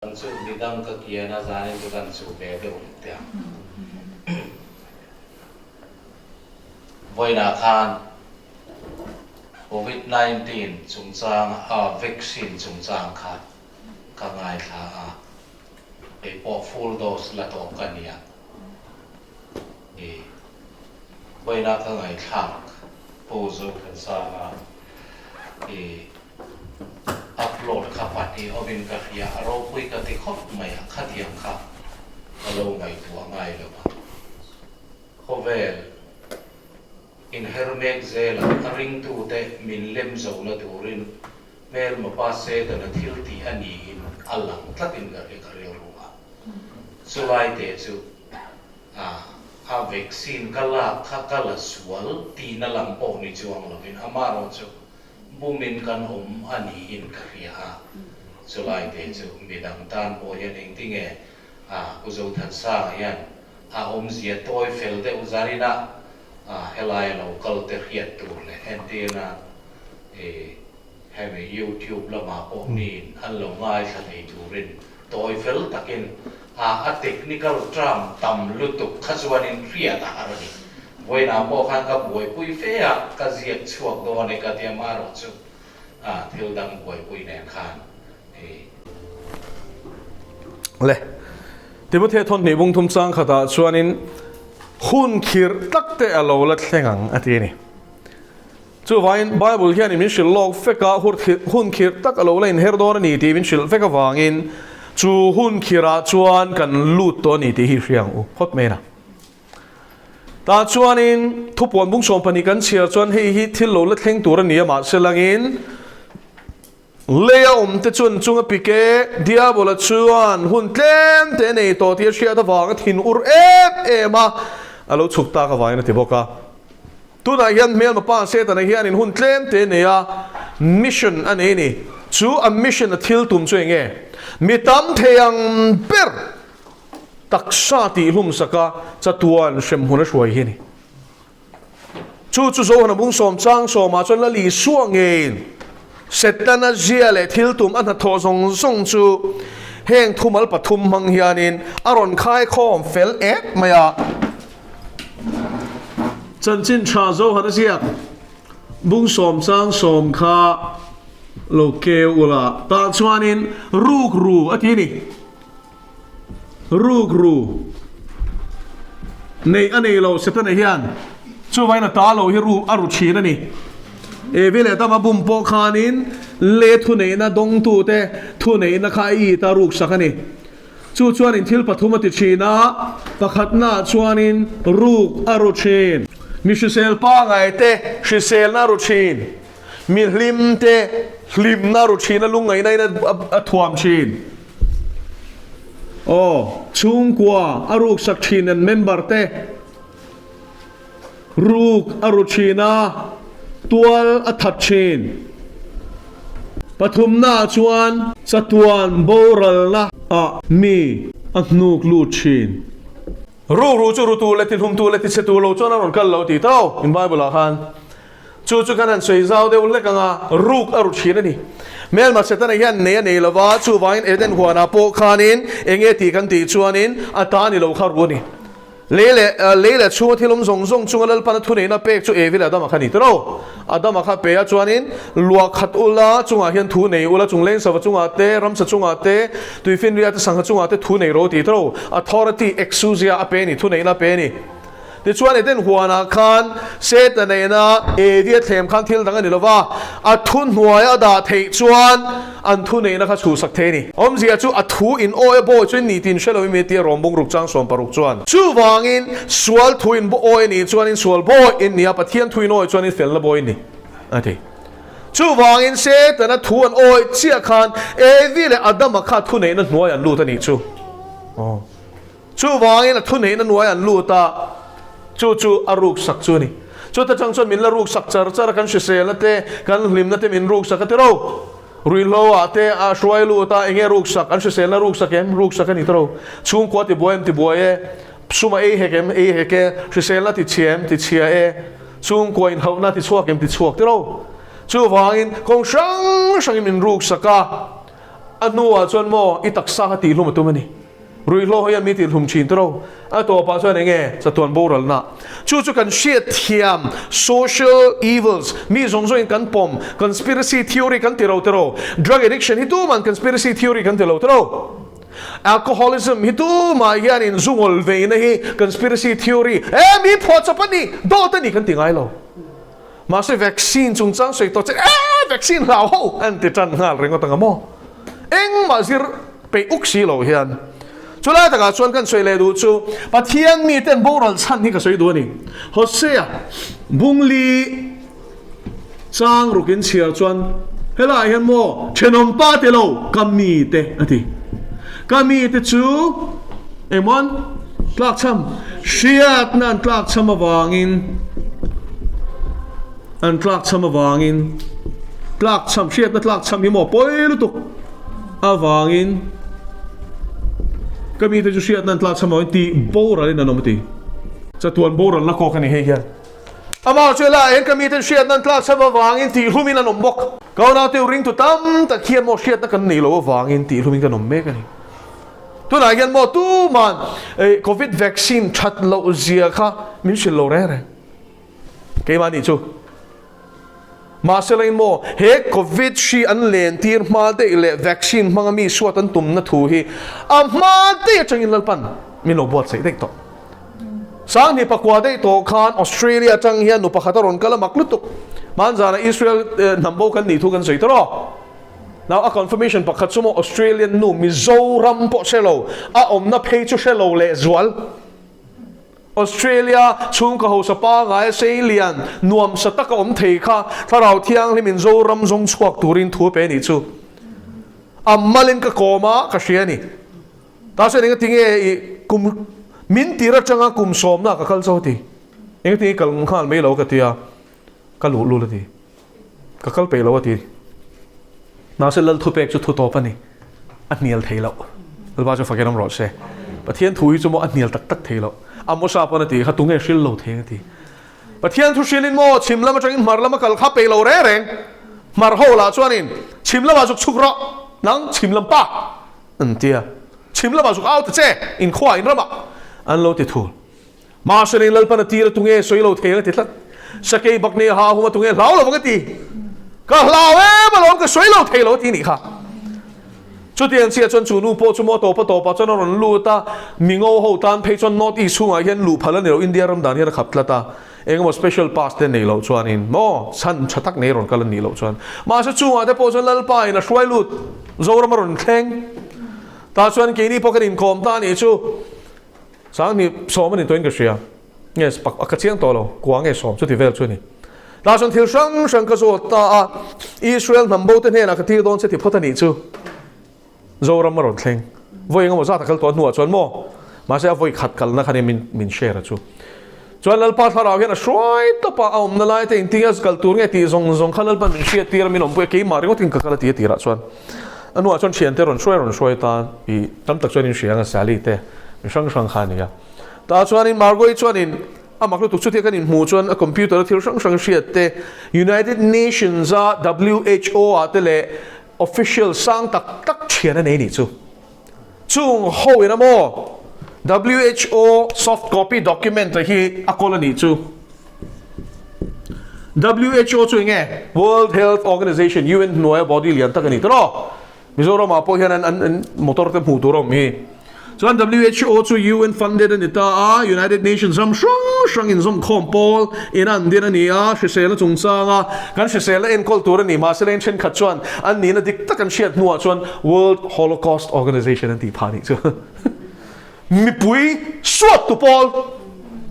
Kan su bidang ka kiana zanin tu kan su bebe umtia. Voina khan COVID-19 chung chang vaccine chung chang kha ka ngai tha e po full dose la to kania e voina ka ngai thak po zo kan sa e upload kha pati obin ka khia ro pui ka ti khop mai kha thiam kha alo ngai tua ngai lo ba khovel in hermek zela ring tu te min lem zo na turin mel ma pa se da na thil ti ani in alang tlatin ga le ka re ruwa sulai te chu a vaccine kala kha kala sual ti na lam po ni chuang lovin amaro chu bumin kan ani in kariya sulai te chu midang tan po yan ing tinge uzo than sa yan zia toy fel de uzarina helai local te khiat tu le antenna have YouTube la ma po ni an lo ngai sa nei turin toy fel takin a technical term tam lutuk khazwanin khriat arani voina po khan ka boi pui fe ka ziak chuak do ne ka tia maro chu thil dang boi pui nen khan le Timothy thon ni bung thum chang khata chuanin hun khir takte alo la thlengang atini chu vain bible hian min shil log feka hun khir tak alo lain herdor ni ti min shil feka wangin chu hun khira chuan kan lut to ni ti hi hriang u hot mena ta chuanin thupon bung som pani kan chiar chuan hei hi thil lo la thleng tur ani ma selangin leya te chun chunga pike diabola chuan hun tlem te nei to ti hria ta wanga thin ur ema alo chukta ka vaina ti boka tuna hian mel ma pa se ta na hian in hun tlem te nei mission an ni chu a mission a thil tum chuenge mitam theyang per taksa ti hlum saka chatuan shem huna shwai hi ni chu zo hana bung som chang so ma chon la li suangin setana zia le thil tum an tho zong zong chu heng thumal pathum mang hianin aron khai khom fel ek maya chan chin cha zo hana zia bung som chang som kha lo ke ula ta chuanin ruk ru atini ruk ru nei anei lo setana hian chu vaina ta lo hi ru aru china ni vile ta ma bum po khanin le thu nei na dong tu te thu nei na khai ta ruk sakani chu chuanin thil pathuma ti china pakhatna chuanin ruk aru chin mi sel pa ngai te sel na ru chin mi hlim te hlim na ru chin lungai nai na athuam chin chung kwa aruk sak chin an member te ruk aru china tual athat chin pathum na chuan chatuan boral na mi ahnuk lu chin ru chu ru tu le ti hum tu le ti se tu lo chuan aron kal lo ti tau in bible khan chu kan an sei zau de ul kanga ruk aru chin ani mel ma setana hian nei lova chu vain eden huana po khanin enge ti kan ti chuanin atani lo khar boni lele chu thilum zong zong chungal pan thu nei na pek chu evil adam khani tro adam kha pe a chuanin lua khat ula chunga hian thu nei ula chung len sawa chunga te ram sa chunga te tuifin ria ta sangha chunga te thu nei ro ti tro authority exousia a pe ni thu nei na pe ni ti chuan eden huana khan set nei na dia thlem khan thil dang ani lova a thun hnuai da thei chuan an thu nei na kha chu sak the ni zia chu a thu in oi bo chuan ni tin shelo mi ti rombung ruk chang som paruk chuan chu wangin sual thu in bo oi ni chuan in sual bo in nia pathian thu in oi chuan in fel na bo ni ati chu wangin set na thu an oi chia khan vile adam kha thu nei na hnuai an lu ta ni chu chu wangin a thu nei na hnuai an lu ta chu aruk sak chu ni chu ta chang chon min la ruk sak char kan shisel na te kan hlim na te min ruk sak te ro rui lo ate a shwai lu ta enge ruk sak an shisel na ruk sak em ruk sak ni tro chung ko ti boye suma heke shisel na ti chia chung ko in ho na ti chuak em ti chuak te ro chu wangin kong sang min ruk saka anua chuan mo itaksa ka ti hlum tu mani rui lo hoya mi ti hlum chin tro a to pa chuan nge chatuan boral na chu kan shit thiam social evils mi zong zong kan pom conspiracy theory kan tiro drug addiction hi tu man conspiracy theory kan tiro alcoholism hi tu ma yan in zungol ve na hi conspiracy theory mi pho chapani do ta ni kan tingai lo ma se vaccine chung chang soi to vaccine lao ho an ti chan ngal rengo tanga mo eng ma sir pe uksi lo hian chula taka chuan kan soi le du chu pathian mi ten boral chan hi ka soi du ni hosea bungli chang rukin chia chuan hela hian mo chenom pa te lo kami te ati kami te chu emon tlak cham shiat nan tlak cham awangin an tlak cham awangin tlak cham shiat na tlak cham hi mo poilu tuk awangin kami te chu shiat nan tlak cham awangin ti boral in anom ti chatuan boral na ko kan he hian ama chela en kami te shiat nan tlak cham awangin ti hlumin anom bok kau na te ring tu tam ta khian mo shiat na kan nei lo awangin ti hlumin kan nom me kan tu na yan mo tu man covid vaccine chat lo zia kha min shil lo re ke mani chu ma selain mo he covid shi an len tir ma de le vaccine manga mi suat an tum na thu hi a ma de changin lalpan min lo bot sei dek to sang ni pakwa de to khan Australia chang hian nu pakhataron kala maklutuk man zana Israel nambo kan ni thu kan sei to now a confirmation pakhat sumo Australian nu Mizoram po selo a om na phe chu selo le zwal Australia chung ka ho sa pa ngai selian nuam sa taka om thei kha tharau thiang li Mizoram zong chuak turin thu pe ni chu ammalin ka koma ka shiani ta se ninga tinge kum min tira changa kum som na ka kal so ti eng ti kal khal me lo ka tia ka lu lu ti ka kal pe lo ti na se lal thu pek chu thu to pa ni anial thei lo ba chu fakenam ro se pathian thui chu mo anial tak tak thei lo amo sa pa na ti kha tunge shil lo theng ti pathian thu shilin mo chimlam atangin marlam kal kha pe lo re reng mar ho la chuanin chimlam a chuk chukra nang chimlam pa antia chimlam a chuk out che in khwa in rama an lo ti thu ma shilin lal pa na ti ra tunge soi lo theng ti tlat sakei bakne ha huma tunge lao lo ngati ka lao ma lo ka soi lo thei lo ti ni kha chu tian sia chon chu nu po chu mo to pa chon ron lu ta mingo ho tan phei chon not i chunga hian lu phalan ro India ram dan hian khap tlata engmo special pass te nei lo chuan in mo san thatak nei ron kal ni lo chuan ma sa chunga te po chon lal pa in a shwai lut zoram ron thleng ta chuan ke ni pokan in khom ta ni chu sang ni som ni toin ka sia yes pak ka chiang to lo kuang e som chu ti vel chu ni ta chuan thil sang ka zo ta Israel nambo te ne na ka ti don che ti photani chu zoram maron thleng voi nga mo za takal to nuwa chuan mo ma se voi khat kal na khani min share chu chuan lal pa thara hian a shoi to pa om na lai te intias kal tur nge ti zong khalal pan min shia tir min om pu ke mari ngotin ka kala ti tira chuan anuwa chuan chian te ron shoi ta i tam tak chuan in shia nga sali te sang khani ya ta chuan in margoi chuan in amaklu tu chu te kan in mu chuan a computer thil sang shia te United Nations WHO a te le official sang tak chian nei ni chu chung ho ina mo WHO soft copy document hi akola ni chu WHO chu nge World Health Organization UN noya body lian tak ni tro Mizoram apo hian an motor te mu turom mi so WHO chu UN funded and ita United Nations shang in some kompol in an din ani shisela chungchanga kan shisela en kultura ni ma selen chen khatchuan an ni na dik tak kan shiat nuwa chuan World Holocaust Organization an ti phani chu mi pui suat tu pol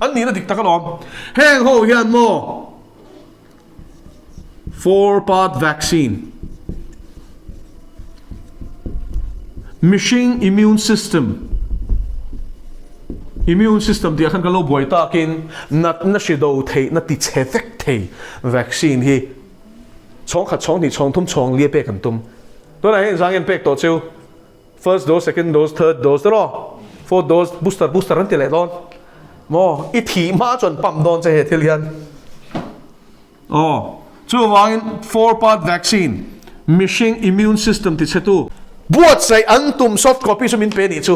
an ni na dik tak alom heng ho hian mo 4-part vaccine mishing immune system dia khan kalo boy ta kin nat na shido thei na ti chefek thei vaccine hi chong kha chong ni chong thum chong lie pe kan tum to na hen sang en pek to chu first dose second dose third dose ro fourth dose booster an ti le don mo I thi ma chon pam don che he thil hian chu wang 4-part vaccine mishing immune system ti chetu บวชใส่อันตุ่ม soft copy สมินเป็นอีจู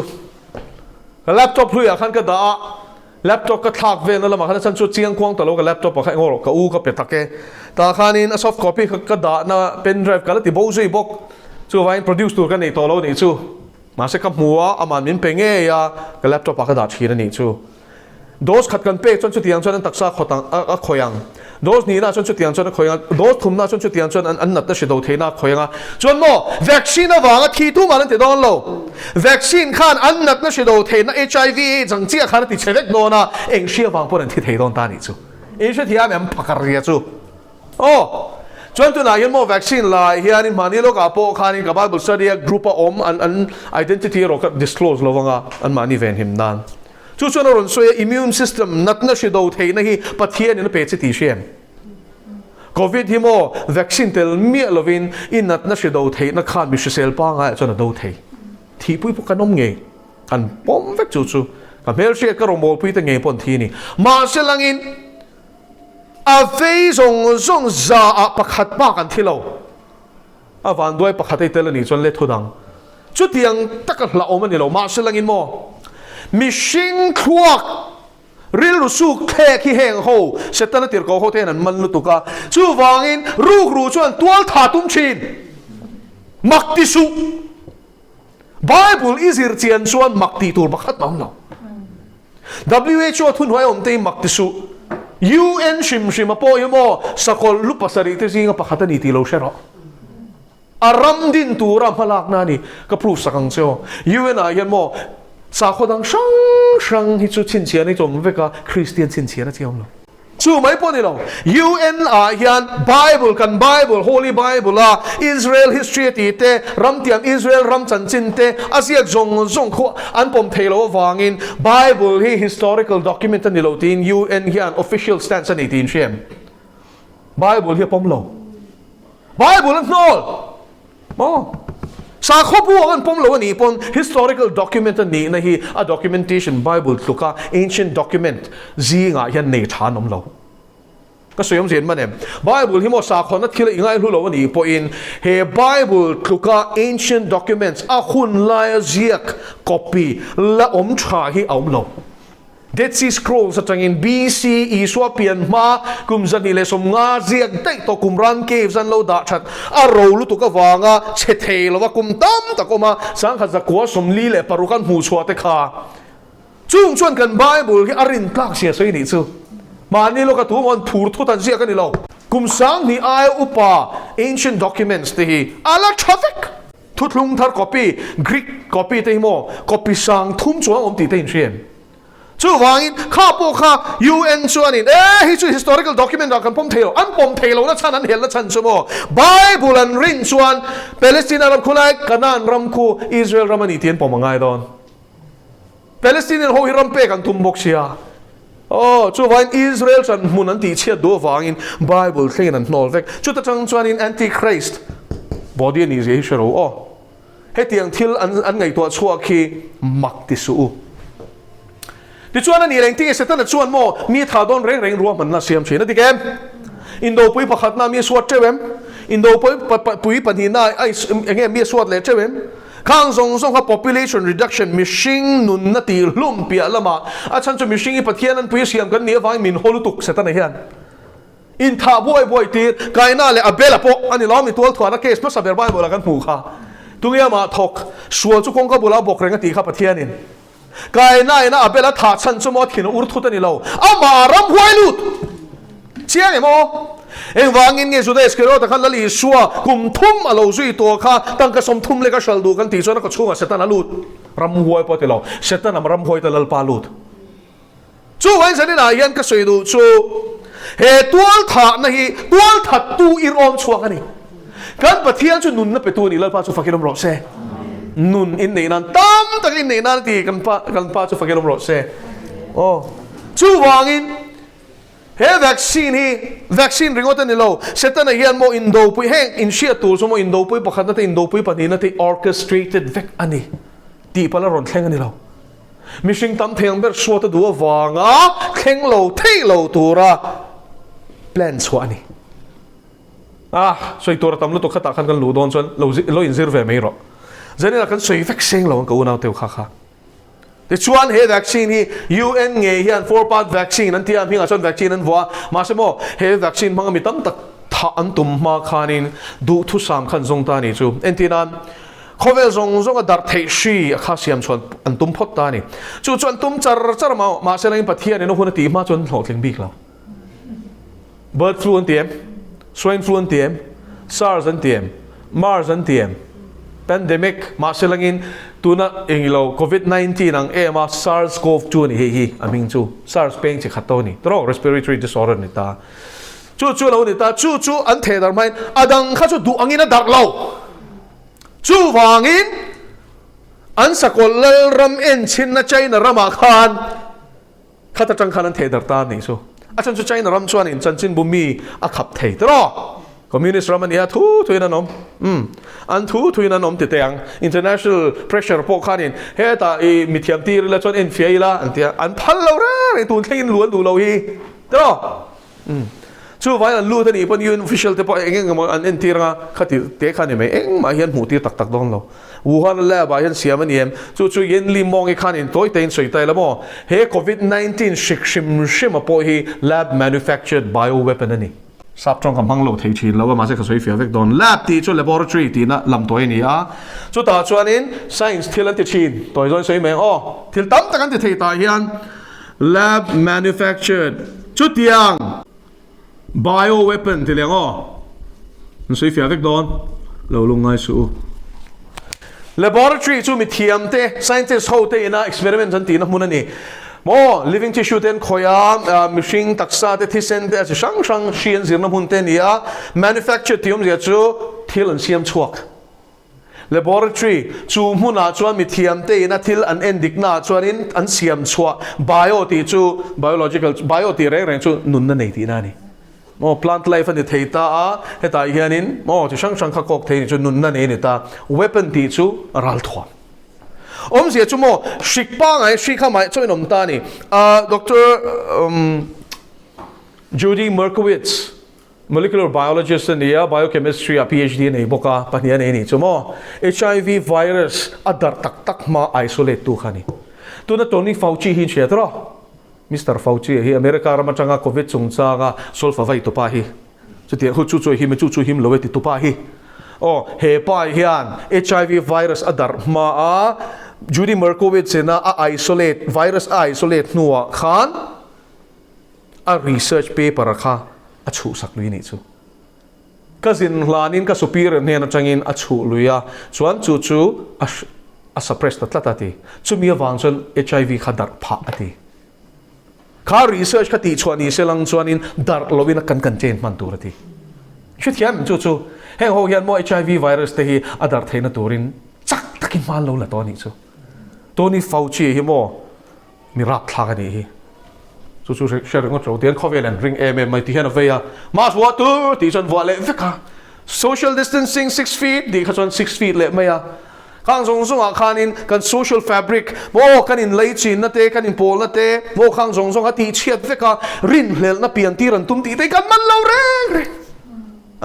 แล็ปท็อปเพื่อขันก็ด่าแล็ปท็อปก็ทักเวนนั่นแหละมาขันฉันชุดเชียงควงตลกกับแล็ปท็อปก็แค่งอก็อู้ก็เป็ดตะเกตาขันนี้ soft copy ก็ด่านะเป็นไดรฟ์กันแล้วที่บูซี่บอกจู่ไว้ produce ตัวกันในตัวเรานี่จู่มาเสกกับหัวอามันมินเป็นเงี้ยกับแล็ปท็อปก็ด่าชีนั่นนี่จู่โดสขัดกันเป๊ะจนชุดยังจนตักซาขตังขอยังโดสนี้นะจนชุดยังจนขอยังโดสทุ่มนะจนชุดยังจนอันนัดจะสิโดเทน่าขอยังจนโม่วัคซีนว่างที่ทุ่มมันติดโดนโลวัคซีนขันอันนัดจะสิโดเทน่า HIV จังเจียขันติดเชื้อโดนนะเองเชื่อฟังพวกนั้นที่เทโดนตานี่จู่เองเชื่อที่อาแม่พักการีจู่โอ้จนตัวไหนยันโม่วัคซีนลายเฮียนี่มันนี่โลกอาโปขันนี่กับบ้านบุษเดียกรุ๊ปอมอัน identity เราก็ disclose เราว่าอันมันนี่เวนหิมนั่นจู่ๆเราหลุดส่วน immune system นัดน่ะสิโดเทน่าฮีปัทเทียนี่น่ะเป็นสิทธิเชียมโควิดที่โม่วัคซีนเตลมีอะไรวินอินนัดน่ะสิโดเทน่ะขาดมิชเซลป้างไงจนน่ะโดเทที่ปุ้ยพวกกันน้องเงี้ยกันป้อมเวกจู่ๆกันเมลเชียก็รอมปุ้ยตั้งเงี้ยปนทีนี่มาเสลังอินอาเฟยส่งจ่าปักขัดปากันที่เราอาวันด้วยปักขัดไอเตลนี่จนเล็ดทุดังจุดยังตะกันละอมันนี่เรามาเสลังอินโม่มิชิงควักริลสุกแค่ขี้แห้งโหเสร็จแล้วติดก็โหเทนันมันลุตุกะจู่วางอินรูกรูชวนตัวถาตุ้มชินมักติสุไบเบิลอิสอิรเจียนชวนมักติตูร์บักขัดน้องเรา WHO ทุนหัวอมเตมักติสุ UN ชิมมาโปยโมสกอลลุปสริติสิงห์ปักขัดนี่ตีโลเชรออารมดินตูรามพลักนานี่ก็พรูฟสังเซล UN อายันโมสาคนดังช่างที่จุดชินเชียนี่จมเวกาคริสเตียนชินเชียนะเจ้าเราจู่ไม่พอนี่เรา UN อายัน Bible กัน Bible Holy Bible ละ Israel History ตีเตรำเตียม Israel รำจันจินเตอาเซียจงขวอันผมเทโลวางิน Bible ที่ historical document นี่เราตีน UN ที่อัน official stance นี่ตีนเชียม Bible ที่ผมเรา Bible นั่นโน้ตโอ้สาขบวกันผมเรานี่ปน historical document นี่นะฮี a documentation Bible ตุกะ ancient document จีงายันเนชานมเราก็สวยงามเสียนมาเนี่ย Bible ที่หมดสาขนัดที่ละอีกง่ายรู้เราว่านี่ปนเฮ Bible ตุกะ ancient documents อาคุณลายเจียก copy และอมชาฮีเอาเราDead Sea Scrolls จังอิน BCE สวเปลี่ยนมากุมจันนี่เลยสมงาเจียกได้ตัวกุมรันเกฟจันเราด่าชัดเราลุตุกวางาเชเทลว่ากุมตั้มตะกุมาสังขจักกัวสมลีเลยปารุกันหูชัวเตขาจุ่มชวนกันไบเบิลที่อรินพลากเสียสวยนี่ซูมานี่เราก็ตัวมันถูทุตันเสียกันนี่เรากุมสังนี่ไออุปา ancient documents ที่อาลาทราฟิกทุตลุงทาร์ copy Greek copy ที่โม copy สังทุ่มชัวอมตีเตนเชียนจู่วางอินข้าพวกข้า UN ชวนอินฮิจู historical document เรากันผมเทโลอันผมเทโลนะฉันนั้นเห็นแล้วฉันสมอ Bible อันรินชวนปาเลสไตน์รำคุณไอ้กันนั่นรำคูอิสราเอลรำมันอีเทียนผมง่ายดอนปาเลสไตน์เขาฮิรัมเปกันทุ่มบกเชียโอ้จู่วางอิสราเอลฉันมุนันตีเชียดูวางอิน Bible เท่นั้นนอลเวกจู่ตะจังชวนอิน Antichrist บอดี้นี่เสียเชโรโอ้เฮตียงทิลอันไงตัวชัวคีมักติสูที่ชวนนั่นนี่เองที่เสร็จแล้วชวนโมมีถาดอนเร่งรวมมันน่าเสียมเฉยนะที่แกมอินโดปุยประคัดน่ามีสวดเจ้าเอ็มอินโดปุยปฏิน่าไอ้เงี้ยมีสวดเลยเจ้าเอ็มข้างส่งเขา population reduction มิชิงนุนนาตีลุ่มเปียละมาอาจารย์จะมิชิงอีปะเทียนั้นปุยเสียมกันเนี้ยฟังมินโฮลุตุกเสร็จแล้วเนี่ยอินท่าบ่อยตีกายน่าเลยอเบลปออันนี้ล้อมีตัวถั่วนักเคสเพราะสับเบอร์บ้านโบราณกันหูค่ะตุเงี้ยมาทกสวดจุกงก็บุลาบกเร่งตีข้าปะเทียนินกายน่านะอเบลถาชันสมอถินอุรทุตันนี่เราอามารำหวยลุดเชี่ยไงโมเอ็งวางอินเงี้ยสุดเอสเกโรแต่ขันละลีชัวกุมทุ่มอโลจุยตัวข้าตั้งกระสมทุ่มเล็กชัลดูกันตีส่วนนักช่วงเสตันลุดรำหวยพอติเราเสตันรำหวยตะลปาลุดจู่วันเสาร์นี่นะยันก็สวยดูจู่เฮตัวถานะฮีตัวถาตูอิรอมชัวกันนี่กันปะเทียนจุนุนนับไปตัวนี่แล้วพาสุฟักิลมรอเซนุนอินนี่นั่นตั้มตะกินนี่นั่นที่กันป้าจะฟังกันรู้เสียโอ้จู่วางอินเฮ้วัคซีนริงว่าตันนี่เราเสร็จแล้วเนี่ยโมอินโดปุยแห้งอินเชียตัวสมมอินโดปุยปกติอินโดปุยปฏินัติ orchestrated เวกอันนี้ตีพลารอนแข่งอันนี้เรามิชิงตั้มเทียงเบอร์สวดตัววางแข่งเราเที่เราตัวระแพลนสวอันนี้สวยตัวระตั้มเราตัวขัดตาขันกันหลุดโดนจนเราอินซิร์ฟไม่หรอก dân là cần suy vaccine lâu cái nào tiêu khá thì chuan he vaccine hi UN nghe hian 4-part vaccine anh tiêm hi ngã chọn vaccine anh vua mà xem mo he vaccine mang mi tam tak tha an tum ma khanin du thu sam khan zong ta ni chu entinan khovel zong zong a dar thei shi a kha siam chuan an tum phot ta ni chu chuan tum char ma se lang pathian ni no hun ti ma chuan hlo thleng bik lo bird flu an tiêm swine flu an tiêm SARS an tiêm MERS an tiêm pandemic ma se langin tuna engilo COVID-19 ang ema SARS-CoV-2 ni hi aming chu SARS peng chi khato ni tro respiratory disorder ni ta chu lo ni ta chu an the dar mai adang kha chu du angina dar lo chu wangin an sakol ram en chin na China rama khan khata tang khan an the dar ta ni so achan chu China ram chuan in chanchin bumi a khap thei tro communist Romania thu na nom an thu na nom ti teng international pressure po khanin he ta i mithiam ti la chon en fiela an tia an phal lo ra tu thlin luan du lo hi to chu vai an lu ta ni pon yun official te po engeng an en tira khati te khani me eng ma hian mu ti tak don lo Wuhan la ba hian siam an yem chu yen li mong e khanin toy tein soi tai la mo he COVID-19 shim po hi lab manufactured bioweapon ani sắp trong cầm băng lô thấy chín lâu mà sẽ có suy phía việc đòn lab thì cho laboratory thì nó làm tối này á cho ta cho nên science thì lần thứ chín tối rồi suy mình thì tấm tất cả thì thấy tại hiện lab manufactured chút tiếng bioweapon thì liền suy phía việc đòn lâu lung ngay số laboratory cho mình thiam te scientist hậu te na experiment chân tí nó muốn này mo living tissue ten khoya machine taksa te thisen te sang shian zirna mun te nia manufacture tium zia chu thil an siam chuak laboratory chu muna chuan mi thiam te na thil an endik na chuan in an siam chua bio ti chu biological bio ti reng chu nun na nei ti na ni mo plant life ani theita a heta hianin mo chu sang kha kok thei chu nun na nei ni ta weapon ti chu ral thwa zia chu mo shikpa ngai shikha mai choi nom ta ni Dr. Judy Markowitz molecular biologist and biochemistry a PhD nei boka pahnia nei ni chu mo HIV virus adar tak ma isolate tu khani tu na Tony Fauci hin chetro Mr. Fauci hi America rama changa covid chungcha ga solfa vai to pa hi chu ti hu chu him him lowe ti to pa hi he pa hian HIV virus adar ma a Judy Markowitz na isolate virus isolate nuwa khan a research paper kha a chu sak lui ni chu kazin hlanin ka superior ne na changin a chu luya chuan chu a suppress ta tlata ti chumi awang chon HIV kha dar pha ati kha research kha ti chuani selang chuanin dar lovina kan chen man tur ati shithiam chu heng ho hian mo HIV virus te hi adar theina turin chak takin man lo la to ni chu Tony Fauci hi mo mirap thla ni hi chu share ngo tro tian covalent ring mai ti hian aveya mas wa tu ti chon wa le veka social distancing 6 feet di khachon 6 feet le maya khang zong a khanin kan social fabric mo kanin lei chin na te kanin pol na te mo khang zong a ti chiat veka rin hlel na pian ti ran tum ti te kan man lo re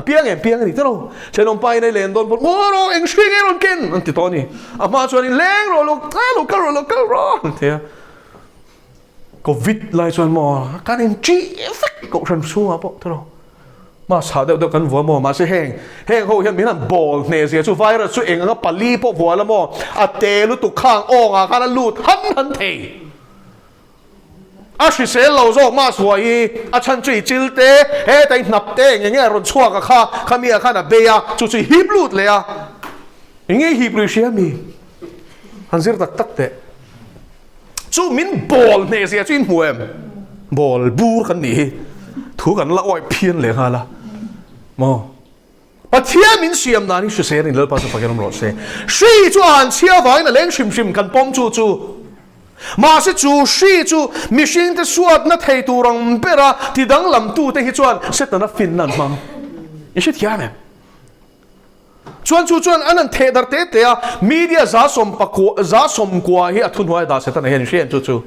piang ni tero chenom pai nei len don mo ro eng swing eron ken anti toni ama chuan in leng ro local ro te covid lai chuan mo kanin chi effect ko ran su apo tero ma sa de kan vo mo ma se heng ho hian minan ball ne sia chu virus chu eng nga pali po vo la mo a te lu tu khang ong a kana lut han thei a shi se lo zo ma suai a chan chui chil te he tai nap te nge ron chua ka kha mi a khana be ya chu chu hip lut le ya nge hip ru sia mi hanzir tak te chu min ball ne sia chin huem ball bur kan ni thu kan la oi phian le hala mo pathia min siam na ni shi se ni le pa sa pakenom ro se shi chu an chia vai na leng shim kan pom chu mà sẽ chú suy chú machine te suat na thei tu rong pera ti dang lam tu te hi chuan se ta na fin nan mang i shit ya me chuan anan the dar te a media za som kwa hi athun hoi da se ta na hen shen chu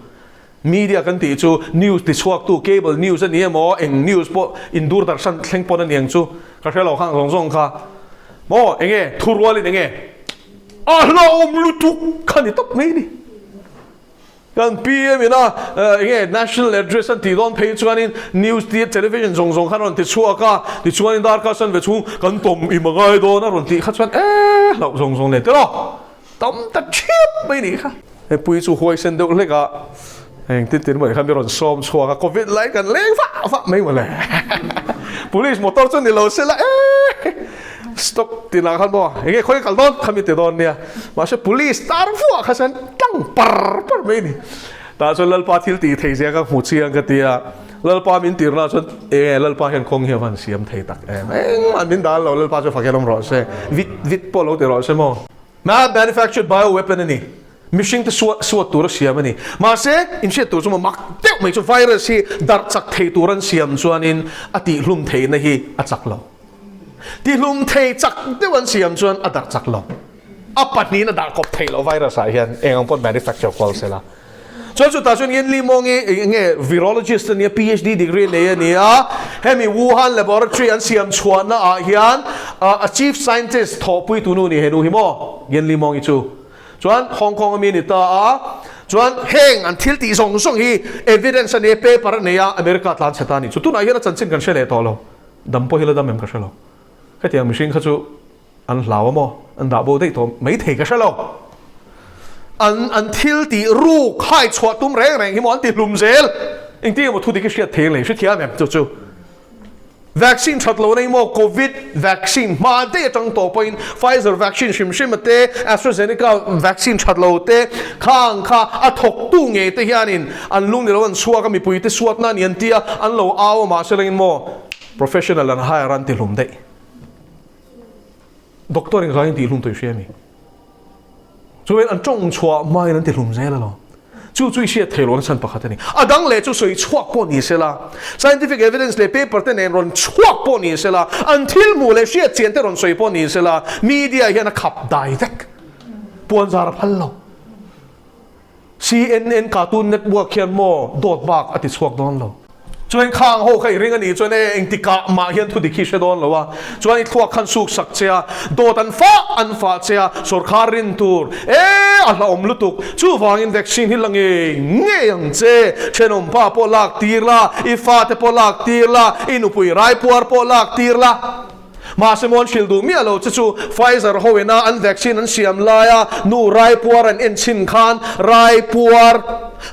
media kan ti chu news ti chuak tu cable news ani mo eng news po indur dar san thleng pon ani ang chu ka helo khang rong kha mo enge thurwali enge ala lutuk kan itop mai ni kan PM ina national address an ti don page chuanin news television zong khan on ti chuaka ti chuanin dar ka san ve chu kan tom I mangai don aron ti kha chuan lo zong le te lo tom ta chip mai ni kha e pui chu hoi sen deuh leka eng tin mai khan ron som chuaka covid lai kan leng fa mai ma le police motor chu ni lo sela stop tina khan bo ege khoi kal don khami te don nia ma se police tar fu kha san tang par mai ni ta so lal pa thil ti thei je ka mu chi ang ka tia lal pa min tir na chon lal pa hian khong hi van siam thei tak an min dal lo lal pa cho fakelom ro se vit po lo te ro se mo ma manufactured bioweapon ani mishing te suat tur siam ani ma se in she tur chuma mak teu mai chu virus hi dar chak thei turan siam chuanin ati hlum thei na hi achak lo ti hlum thei chak deuan siam chuan adak chak lo apatni na dar kop thei lo virus a hian engam pon manufacture kwal sela chu ta chun yen limong nge virologist ni PhD degree le ni a hemi Wuhan laboratory an siam chuan na a hian a chief scientist thopui tunu ni henu himo yen limong I chu chuan Hong Kong mi ni ta a chuan heng an thil ti song hi evidence ne paper ne ya America tlan chetani chu tu na hian chanchin kan shele to lo dampo hila dam mem ka shelo ka tiang machine kha chu an hlawa mo an da bo dei to mai thei ka shelo an thil ti ru khai chwa tum reng hi mon ti hlum zel eng ti mo thu di ka shia thei le shi thia mem chu vaccine chatlo nei mo covid vaccine ma de tang to point Pfizer vaccine shim te AstraZeneca vaccine chatlo te khang kha a thok tu nge te hianin an lung ni lo an suwa ka mi pui te suat na nian tia an lo aw ma seleng mo professional an hire an ti hlum dei doctor in rain ti hlum to shemi chuan an chong chua mai an ti hlum zela lo chu sia thelon san pakhat ani adang le chu soi chuak po ni sela scientific evidence le paper te ne ron chuak po ni sela until mu le sia chen te ron soi po ni sela media hian a khap dai tek pon zar phallo CNN Cartoon Network hian mo dot bak ati chuak don lo chuan khang ho khai ring ani chuan eng tika ma hian thu dikhi she don lowa chuan I thuak khan suk sak chea dot an fa chea sarkar rin tur ala om lutuk chu wangin vaccine hi lange nge yang che chenom pa po lak tirla I fa te po lak tirla inupui rai puar po lak tirla ma semon shildu mi alo chu Pfizer hoena an vaccine an siam laya nu rai puar an en chin khan rai puar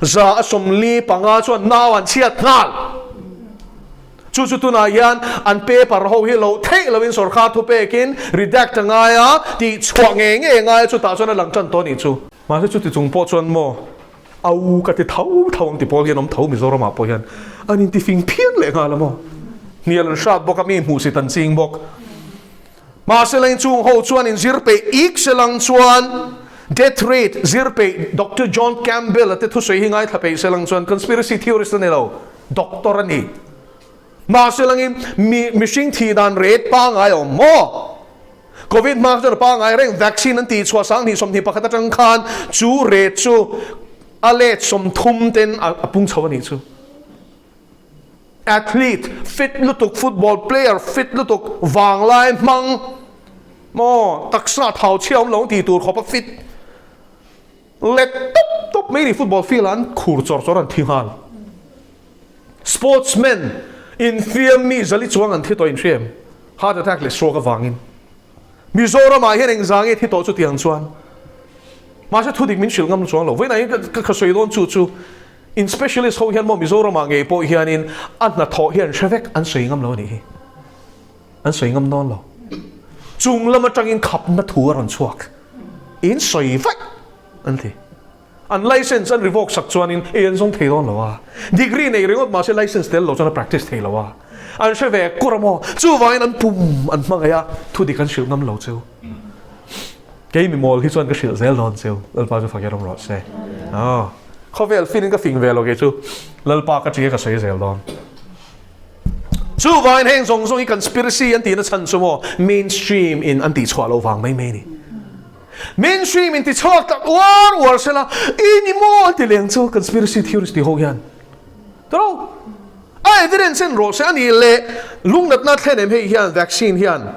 za asomli panga chuan nawan chiat ngal chu tu na yan an paper ho hi lo thei lo in sarkar thu pekin redact ngaya ti chwa nge ngai chu ta chuan lang chan to ni chu ma se chu ti chung po chuan mo au ka ti thau ti pol hian om thau mi zora ma po hian an in ti fing phian le nga la mo nial an shat bok mi mu si tan sing bok ma se lang chung ho chuan in zirpe ik se lang chuan death rate zirpe Dr. John Campbell ate thu sei hingai thape se lang chuan conspiracy theorist ne lo doctor ani ma se lang mishing thi dan rate pa ngai om mo covid ma jar pa ngai reng vaccine an ti chwa sang ni som ni pakhat tang khan chu rate chu ale som thum ten apung chawani chu athlete fit lutuk football player fit lutuk wang lai mang mo taksa thau chiam long ti tur khopa fit let top many football field an khur chor an thingal sportsmen in fear mi zali chuang an thito in shem heart attack le stroke wangin Mizoram a hian eng zange thito chu tiang chuan ma se thudik min shil ngam chuang lo veina ka soi don chu in specialist ho hian mo Mizoram a nge po hianin an na tho hian shevek an soi ngam lo ni an soi ngam non lo chung lama tangin khap na thu ron chuak in soi vek an thi an license an revoke sak chuan in en song thei don lo wa degree nei ringot ma se license tel lo chana practice thei lo wa an sheve kuramo chu wain an pum an mangaya thu di kan shil ngam lo chu ke mi mol hi chuan ka shil zel don chu lalpa chu fakerom ro se khovel feeling ka fing velo ke chu lalpa ka chi ka sei zel don chu wain heng song song I conspiracy an ti na chan chu mo mainstream in anti chwalo wang mai mai ni mainstream in ti chok tak war sela ini mo ti leng chu conspiracy theorist ti ho yan tro evidence en ro se ani le lungnat na thlenem hei hian vaccine hian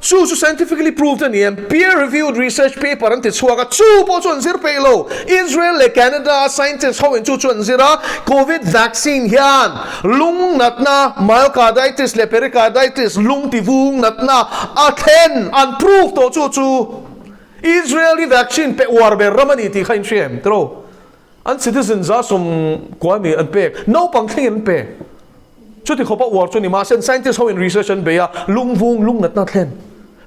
chu scientifically proved ani peer reviewed research paper an ti chuaka chu po chon zir pe lo Israel le Canada scientists ho in chu chon zira COVID vaccine hian lung natna myocarditis le pericarditis lung tivung natna athen unproved to chu Israeli vaccine pe warbe ramani ti khain shem tro an citizens za som kwami an pe no pang thing an pe chu ti khopa war chu ni ma sen scientists ho in research an be ya lung vung lung natna thlen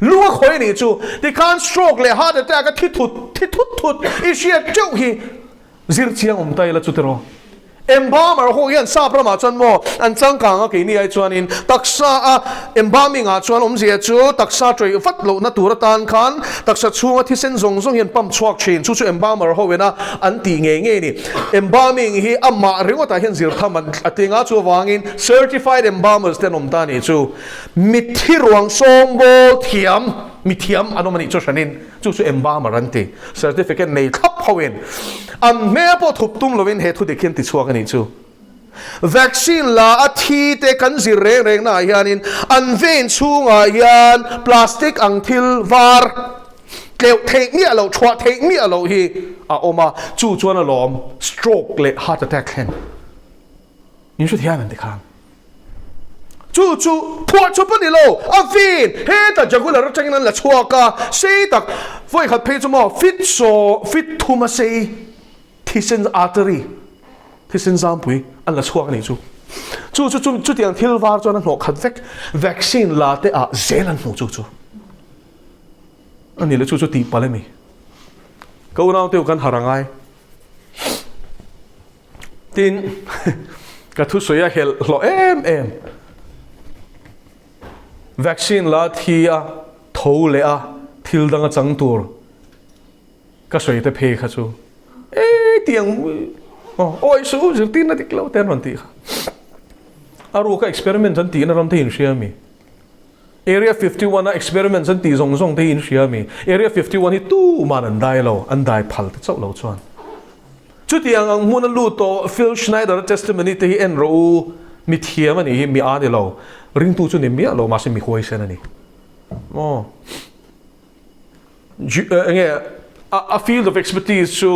lua khoi ni chu they can't stroke le heart attack a thithut isia chau hi zir chiang tai la chu tero embalmer ho yan sa prama chan mo an changkang a ke ni ai chuanin taksa a embalming a chuan zia chu taksa troi fat lo na turatan khan taksa chunga thi sen zong zong yan pam chuak chin chu embalmer ho wena an ti nge ni embalming hi amma ringo ta hian zir thaman atinga chu wangin certified embalmers ten ta ni chu mithirwang sombo thiam mithiam anomani chu shanin chu embalmer anti certificate nei thap hoin an me po thup tum lovin he thu dekhin ti chuak ani chu vaccine la athi te kan zir reng na hianin an vein chunga hian plastic ang thil var tleu thei ni alo thwa thei ni alo hi a oma chu chuan a lom stroke le heart attack hen ni shu thian an dekhan chu thua chu pani lo a fin he ta jagula ra changin la chuaka sei tak voi khat phe chu mo fit thuma sei thisen artery thisen zampui an la chuak ni chu tiang thil var chuan an hnok khat vek vaccine la te a zelan hu chu ani le chu ti palemi ko naw te kan harangai tin ka thu soya hel lo em vaccine la thia tho le a thil danga chang tur ka soi te phe kha chu tiang oi su ju tin na tik lo ten ron ti kha aru ka experiment an ti na ram te in shiami area 51 na experiment an ti zong te in shiami area 51 hi tu man an dai lo an dai phal te chau lo chuan chu tiang ang mun lu to Phil Schneider testimony te hi en ro mi thiam ani hi mi a de lo ring tu chu ni mi lo ma se mi khoi sen ani a field of expertise so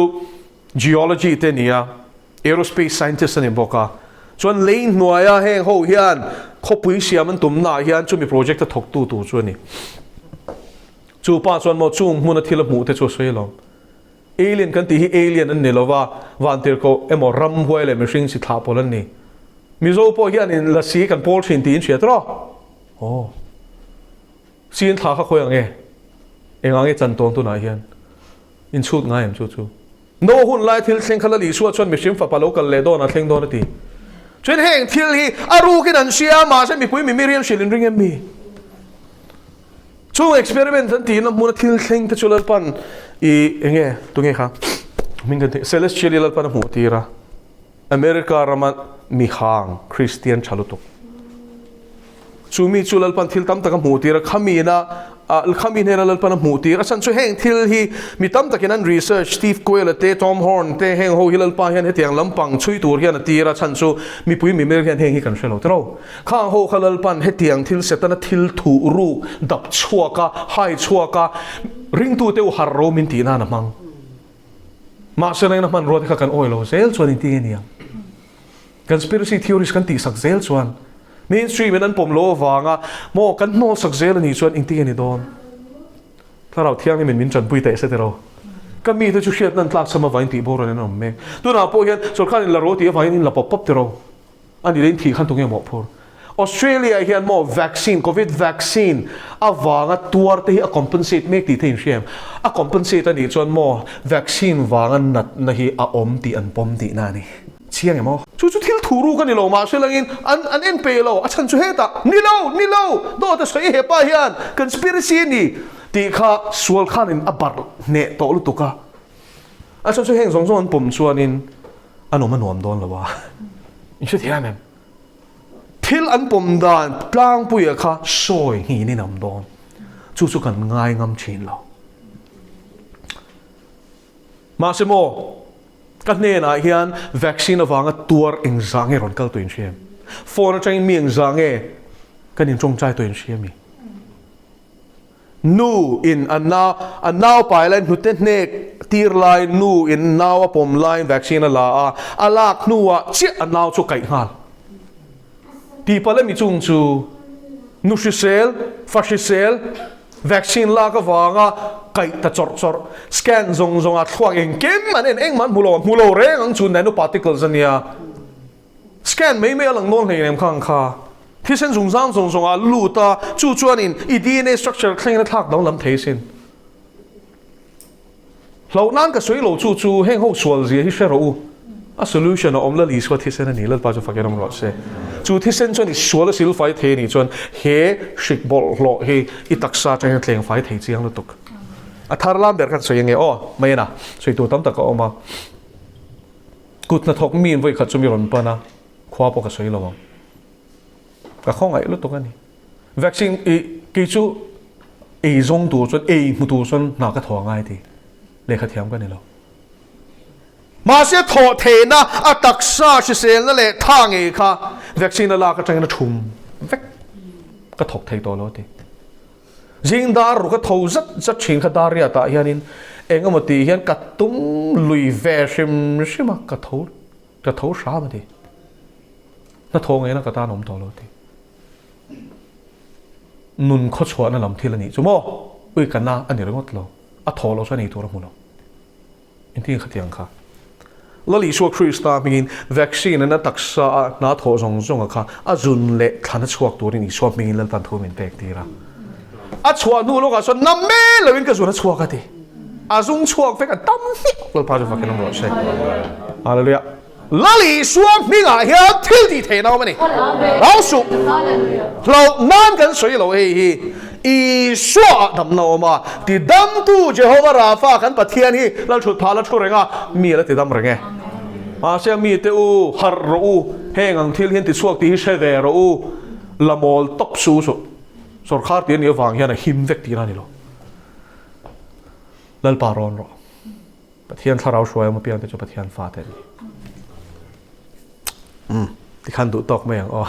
geology te nia aerospace scientist ani boka chuan lein hnuaia heng ho hian khopui siam an tum na hian chu mi project a thok tu chu ani chu pa chuan mo chung mun a thil mu te chu soilom alien kan ti hi alien an nelova vantir ko emo ram huai le machine si tha pol an ni mizo po hian in la si kan pol thin tin chiatro sin tha kha khoi ange engange chan tong tu na hian in chut ngai em chu no hun lai thil thleng khala li suwa chuan mihring fa palo kal le don a thleng don ati chen heng thil hi aru kin an sia ma se mi pui mi miriam shilin ring em mi chu experiment an ti na mun thil thleng te chulal pan I enge tunge kha mingan celestial lal pan mu tira America raman mi hang Christian chalutuk chumi chulal pan thil tam taka mu tira khamina khamin hera lal pan mu tira san chu heng thil hi mi tam takin an research Steve Quayle te Tom Horn te heng ho hilal pa hian hetiang lampang chui tur hian atira chan chu mi pui mi mer hian heng hi kan shelo tro kha ho khalal pan hetiang thil setana thil thu ru dap chuaka hai chuaka ring tu te har ro min ti na na mang ma senang na man ro te kan oilo zel chuan ti nia conspiracy theories kan ti sak zel chuan mainstream an pom lo wanga mo kan no sak zel ni chuan ing ti ni don tharau thiang ni min chan pui te se te ro kami te chu shet nan tlak sama vain ti bor an om me tu na po hian so khan la ro ti vain in la pop pop te ro ani len thi khan tu nge mo phur Australia hian mo vaccine COVID vaccine awanga tuar te a compensate mek ti thein shem a compensate ani chuan mo vaccine wanga nat na hi a om ti an pom ti na ni chiang emo chu thil thuru kan ni lo ma selangin an en pe lo a chan chu heta ni lo do ta soi he pa hian conspiracy ni ti kha sual khan in abar ne to lu tuka a chan chu heng zong an pom chuanin anom anom don lawa in shu thiam em thil an pom dan plang puya kha soi hi ni nam don chu kan ngai ngam chin lo ma se mo kan ne na hian vaccine awanga tuar engzange ron kal tuin shem for chang mi engzange kan in chong chai tuin shem mi นูอินอันนาวไปแล้วนุเตเนกตีร์ไลน์นูอินนาวปมไลน์วัคซีนละอาลากนัวเชี่ยอันนาวชุกไก่หัลที่พอเล่มีจุงจูนูชิเซลฟาชิเซลวัคซีนลากวางไก่ตะจอร์สแกนซงอัดขวางเองเก็มมันเองมันมูโลเร่งจูนแนโนพาร์ติเคิลส์เนี่ยสแกนไม่หลังโน่นเองข้างข้าที่เส้นสูงสร้างลูตาจู่จวนอินอีดีในสตรัคเจอร์คลิ้งและทักดองลำเทสินเรานั่นก็สวยเราจู่ให้เขาสวลเสียที่เชื่อเราอ่ะ solution อมละลีสว่าที่เส้นนี้เราไปจะฟังกันมันว่าเสียจู่ที่เส้นจวนอีสวลสิลไฟเทนี่จวนเฮชิกบอลหล่อเฮอีตักซาจะให้เพลงไฟเทจียงลุตุกอ่ะทาร์ลามเดอร์กันสวยยังไงอ๋อไม่นะสวยตัวตั้มตะก็ออกมากุดนัทอกมีนไว้ขัดจุมีรอนปะนะคว้าปกสวยเราก็ข้องไอ้ลุตุกันนี่วัคซีนกี่จู่จงตัวจนมุตัวจนหนักก็ถ่วงง่ายดีเลยขัดเทียมกันนี่เรามาเสียโถเทนะอัตักซาชิเซลนั่นแหละทางเองค่ะวัคซีนนั่นละก็จะงั้นชุ่มเวกก็ถกเทตัวเราทีจิงดารุก็ทาวจัดชิงขดาริยาตาเฮียนินเองก็มาตีเฮียนกัดตุ้มลุยเวชิมใช่ไหมกัดทาวช้ามาทีน่าทงไงนะกัดตาหนมตัวเราทีนุนข้อชวนั่นลำทีละนี่จุโม่อุ้ยกันนะอันนี้เราก็เราอัทอเราช่วยในตัวเราหมดเราอินที่ขัดยังค่ะแล้วลีชัวคริสต์มามีวัคซีนนั้นตักษาหน้าทอจงอะค่ะอาจุนเละขันชัวตัวนี้ชัวมีแล้วปันทุมินเปกตีระอาชัวนู่นลูกอาชัวน้ำเมลเลยวินก็จุนชัวกันดีอาจุนชัวเฟกันตั้มฟิกเราพาจะฟังกันน้องเราใช่ฮาเลลูยาแล้วลีชัวมีอะไรเฮียที่ดีเทน่ามันนี่เราสุเรานั่นกันสวยเราเฮ้ยอีชัวดำน้ำมาที่ดำตู้เจ้าว่าราฟากันปะเทียนี่เราชุดพาเราชุดเรงมีอะไรที่ดำเรงมาเสียมีเตอูฮารูเฮงังที่เห็นที่สวกที่เชเดรูละมอลตบสูสุดขาดที่นี่ฟังเฮียนะหิมเวกที่นั่นนี่หรอแล้วปารอนหรอปะเทียนถ้าเราช่วยมาเปลี่ยนจะปะเทียนฟ้าเท่านี้ที่ขันดุตกไม่อย่างอ๋อ